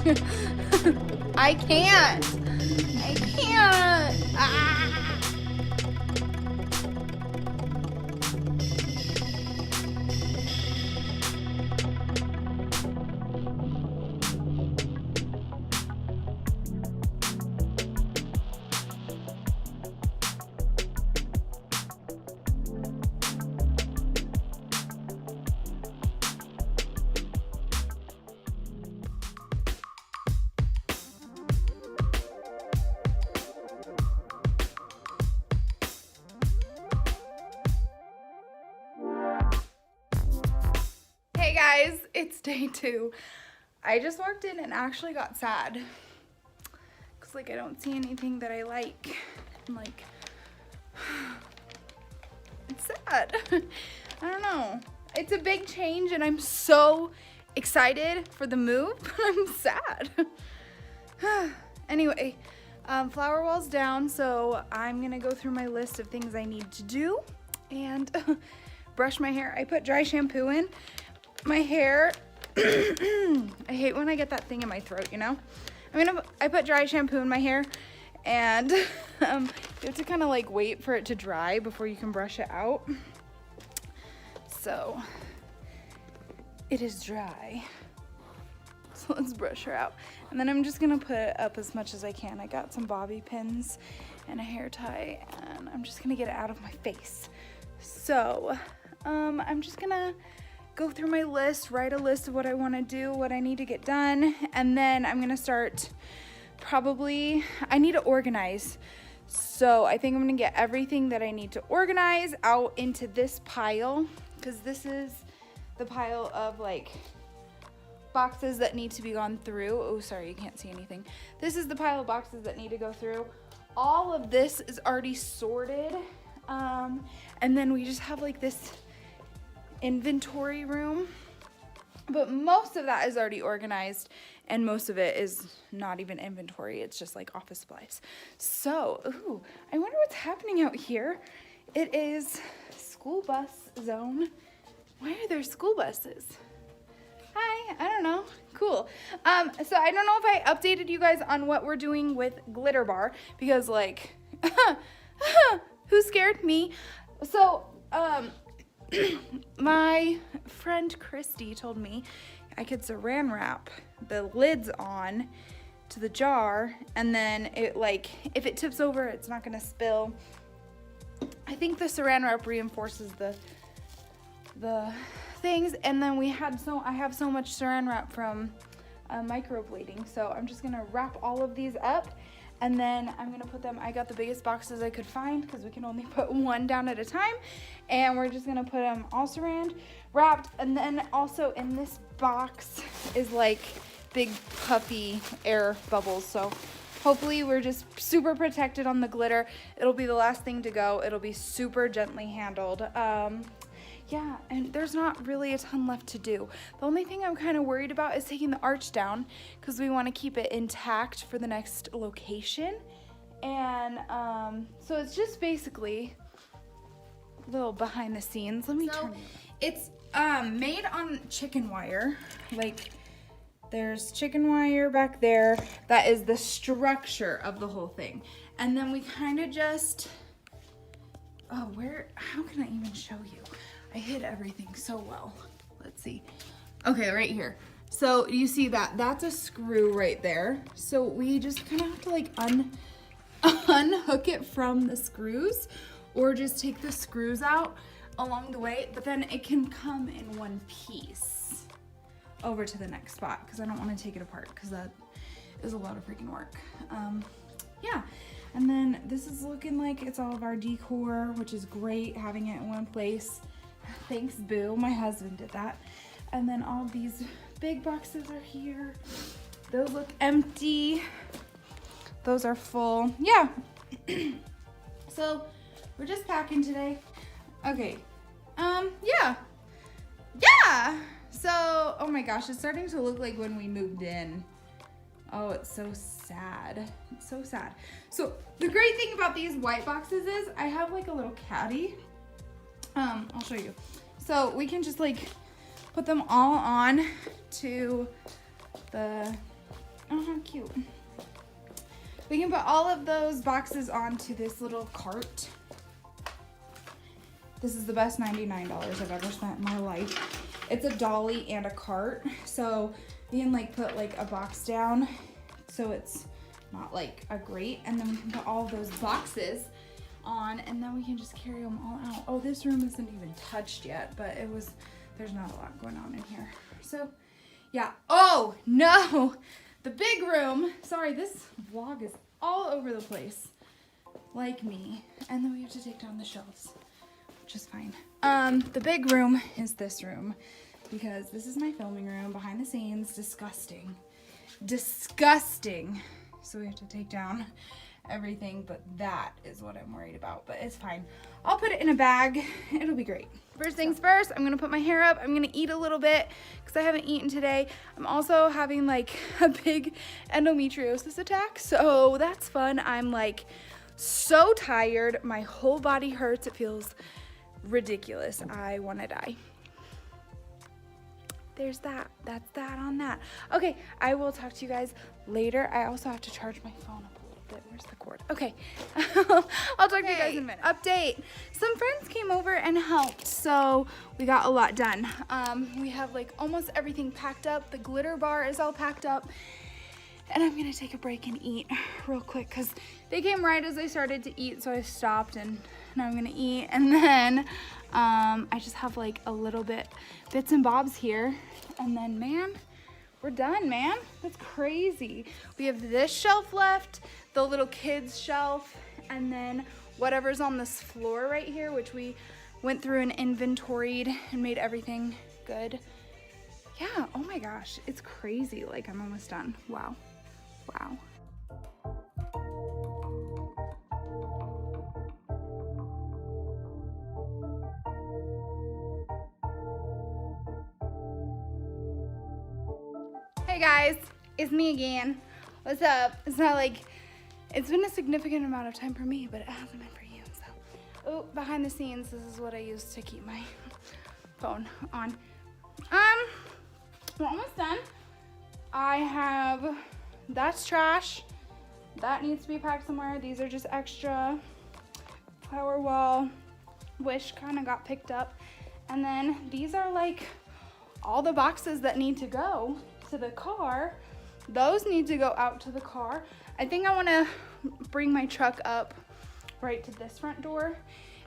I can't. I can't. Ah. Hey guys, it's day 2. I just walked in and actually got sad. Cause like I don't see anything that I like. I'm like, it's sad. I don't know. It's a big change and I'm so excited for the move, but I'm sad. Anyway, flower wall's down, so I'm gonna go through my list of things I need to do and brush my hair. I put dry shampoo in. My hair, I hate when I get that thing in my throat, you know? I put dry shampoo in my hair, and you have to kind of like wait for it to dry before you can brush it out. So it is dry. So let's brush her out. And then I'm just gonna put it up as much as I can. I got some bobby pins and a hair tie, and I'm just gonna get it out of my face. So I'm just gonna go through my list, write a list of what I want to do, what I need to get done, and then I'm gonna start I need to organize. So I think I'm gonna get everything that I need to organize out into this pile, because this is the pile of like boxes that need to be gone through. Oh, sorry, you can't see anything. This is the pile of boxes that need to go through. All of this is already sorted. And then we just have like this inventory room, but most of that is already organized and most of it is not even inventory. It's just like office supplies. So, ooh, I wonder what's happening out here. It is school bus zone. Why are there school buses? Hi, I don't know. Cool. So I don't know if I updated you guys on what we're doing with Glitter Bar because like, who scared me? So, my friend Christy told me I could saran wrap the lids on to the jar, and then it like, if it tips over, it's not gonna spill. I think the saran wrap reinforces the things, and then I have so much saran wrap from microblading, so I'm just gonna wrap all of these up. And then I'm gonna put them, I got the biggest boxes I could find because we can only put one down at a time. And we're just gonna put them all saran wrapped. And then also in this box is like big puffy air bubbles. So hopefully we're just super protected on the glitter. It'll be the last thing to go. It'll be super gently handled. Yeah, and there's not really a ton left to do. The only thing I'm kind of worried about is taking the arch down because we want to keep it intact for the next location. And so it's just basically a little behind the scenes. Let me turn it. It's made on chicken wire. Like there's chicken wire back there. That is the structure of the whole thing. And then we kind of just, how can I even show you? I hid everything so well. Let's see. Okay, right here. So you see that's a screw right there. So we just kind of have to like unhook it from the screws, or just take the screws out along the way, but then it can come in one piece over to the next spot because I don't want to take it apart because that is a lot of freaking work. Yeah, and then this is looking like it's all of our decor, which is great having it in one place. Thanks, Boo. My husband did that. And then all these big boxes are here. Those look empty. Those are full. Yeah. So we're just packing today. Okay. Yeah. Yeah. So, oh my gosh, it's starting to look like when we moved in. Oh, it's so sad. It's so sad. So the great thing about these white boxes is I have like a little caddy. I'll show you. So we can just like put them all on to the Oh, how cute. We can put all of those boxes onto this little cart. This is the best $99 I've ever spent in my life. It's a dolly and a cart, so you can like put like a box down so it's not like a grate, and then we can put all of those boxes on, and then we can just carry them all out. Oh, this room isn't even touched yet, but there's not a lot going on in here. So yeah. Oh no, the big room. Sorry, this vlog is all over the place like me. And then we have to take down the shelves, which is fine. The big room is this room, because this is my filming room behind the scenes. Disgusting. So we have to take down everything, but that is what I'm worried about, but it's fine. I'll put it in a bag. It'll be great. First things first, I'm gonna put my hair up. I'm gonna eat a little bit because I haven't eaten today. I'm also having like a big endometriosis attack, so that's fun. I'm like so tired. My whole body hurts. It feels ridiculous. I wanna die. There's that. That's that on that. Okay, I will talk to you guys later. I also have to charge my phone up a little bit. Where's the cord? Okay. I'll talk to you guys in a minute. Update. Some friends came over and helped, so we got a lot done. We have like almost everything packed up. The glitter bar is all packed up. And I'm gonna take a break and eat real quick because they came right as I started to eat, so I stopped and now I'm gonna eat. And then I just have like a little bits and bobs here. And then man, we're done, man. That's crazy. We have this shelf left, the little kids shelf, and then whatever's on this floor right here, which we went through and inventoried and made everything good. Yeah, oh my gosh, it's crazy. Like I'm almost done. Wow. Wow. Hey guys, it's me again. What's up? It's not like, it's been a significant amount of time for me, but it hasn't been for you, so. Oh, behind the scenes, this is what I use to keep my phone on. We're almost done. That's trash. That needs to be packed somewhere. These are just extra. Flower wall, wish kind of got picked up. And then these are like all the boxes that need to go to the car. Those need to go out to the car. I think I want to bring my truck up right to this front door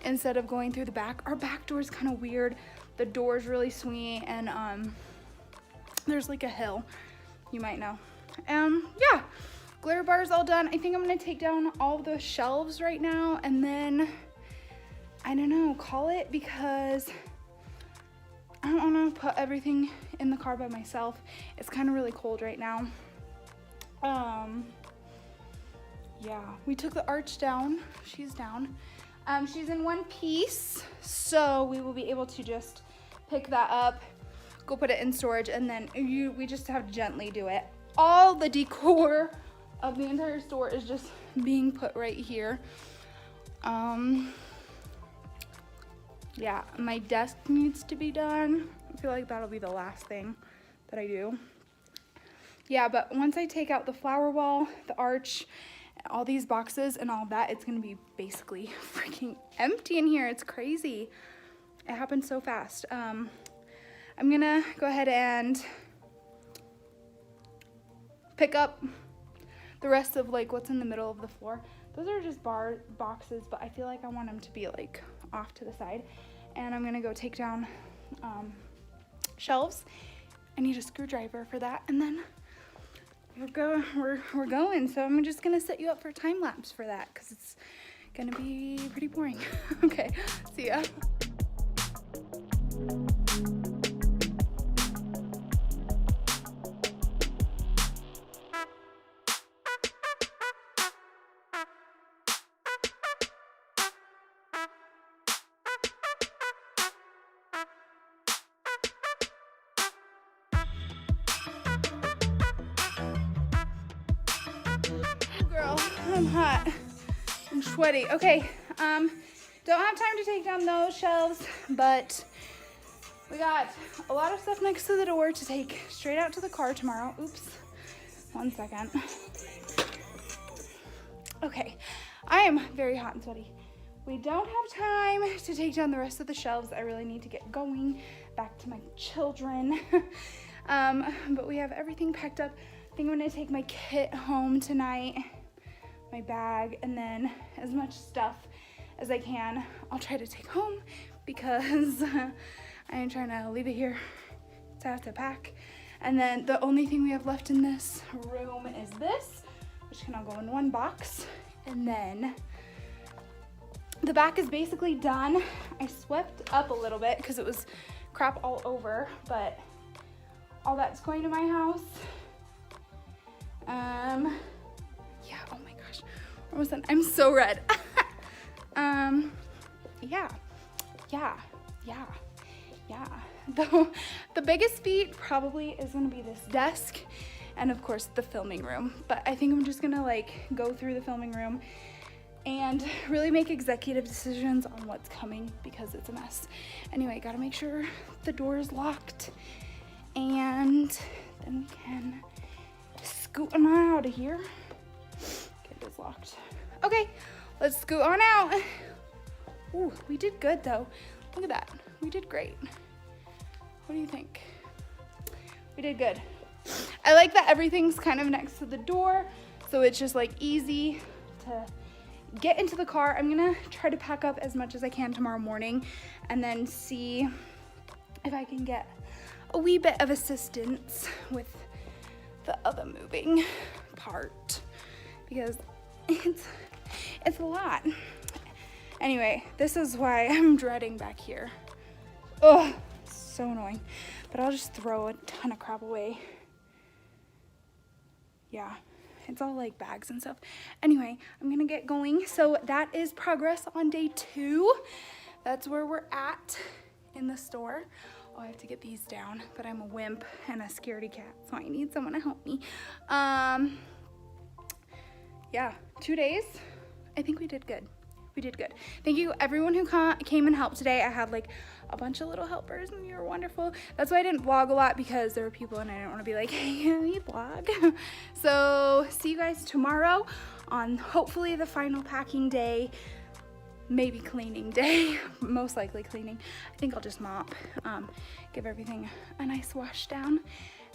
instead of going through the back. Our back door is kind of weird. The door's really swingy, and there's like a hill, you might know. Yeah, glitter bar is all done. I think I'm gonna take down all the shelves right now, and then I don't know, call it, because I don't want to put everything in the car by myself. It's kind of really cold right now. Yeah, we took the arch down. She's down. She's in one piece, so we will be able to just pick that up, go put it in storage, and then we just have to gently do it. All the decor of the entire store is just being put right here. Yeah, my desk needs to be done. I feel like that'll be the last thing that I do. Yeah, but once I take out the flower wall, the arch, all these boxes and all that, it's gonna be basically freaking empty in here. It's crazy. It happened so fast. I'm gonna go ahead and pick up the rest of like what's in the middle of the floor. Those are just boxes, but I feel like I want them to be like off to the side. And I'm gonna go take down shelves. I need a screwdriver for that, and then we're going. So I'm just gonna set you up for a time lapse for that, because it's gonna be pretty boring. Okay, see ya. I'm hot. I'm sweaty. Okay, don't have time to take down those shelves, but we got a lot of stuff next to the door to take straight out to the car tomorrow. Oops. 1 second. Okay, I am very hot and sweaty. We don't have time to take down the rest of the shelves. I really need to get going back to my children. But we have everything packed up. I think I'm gonna take my kit home tonight, my bag, and then as much stuff as I can, I'll try to take home because I ain't trying to leave it here to have to pack. And then the only thing we have left in this room is this, which can all go in one box. And then the back is basically done. I swept up a little bit because it was crap all over, but all that's going to my house. Yeah, oh my gosh, almost done. I'm so red. Yeah. The biggest feat probably is gonna be this desk and of course the filming room. But I think I'm just gonna like go through the filming room and really make executive decisions on what's coming because it's a mess. Anyway, gotta make sure the door is locked and then we can scoot on out of here. Okay, it is locked. Okay, let's scoot on out. Ooh, we did good though. Look at that, we did great. What do you think? We did good. I like that everything's kind of next to the door, so it's just like easy to get into the car. I'm gonna try to pack up as much as I can tomorrow morning and then see if I can get a wee bit of assistance with the other moving part because it's a lot. Anyway, this is why I'm dreading back here. Ugh, so annoying. But I'll just throw a ton of crap away. Yeah, it's all like bags and stuff. Anyway, I'm gonna get going. So that is progress on day 2. That's where we're at in the store. Oh, I have to get these down, but I'm a wimp and a scaredy cat, so I need someone to help me. Yeah, 2 days. I think we did good. We did good. Thank you everyone who came and helped today. I had like a bunch of little helpers and you were wonderful. That's why I didn't vlog a lot because there were people and I didn't want to be like, hey, we vlog. So see you guys tomorrow on hopefully the final packing day, maybe cleaning day, most likely cleaning. I think I'll just mop, give everything a nice wash down,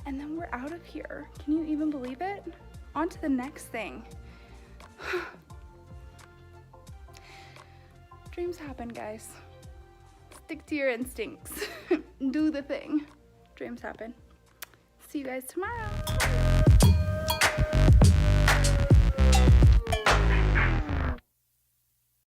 and then we're out of here. Can you even believe it? On to the next thing. Dreams happen, guys. Stick to your instincts. Do the thing. Dreams happen. See you guys tomorrow.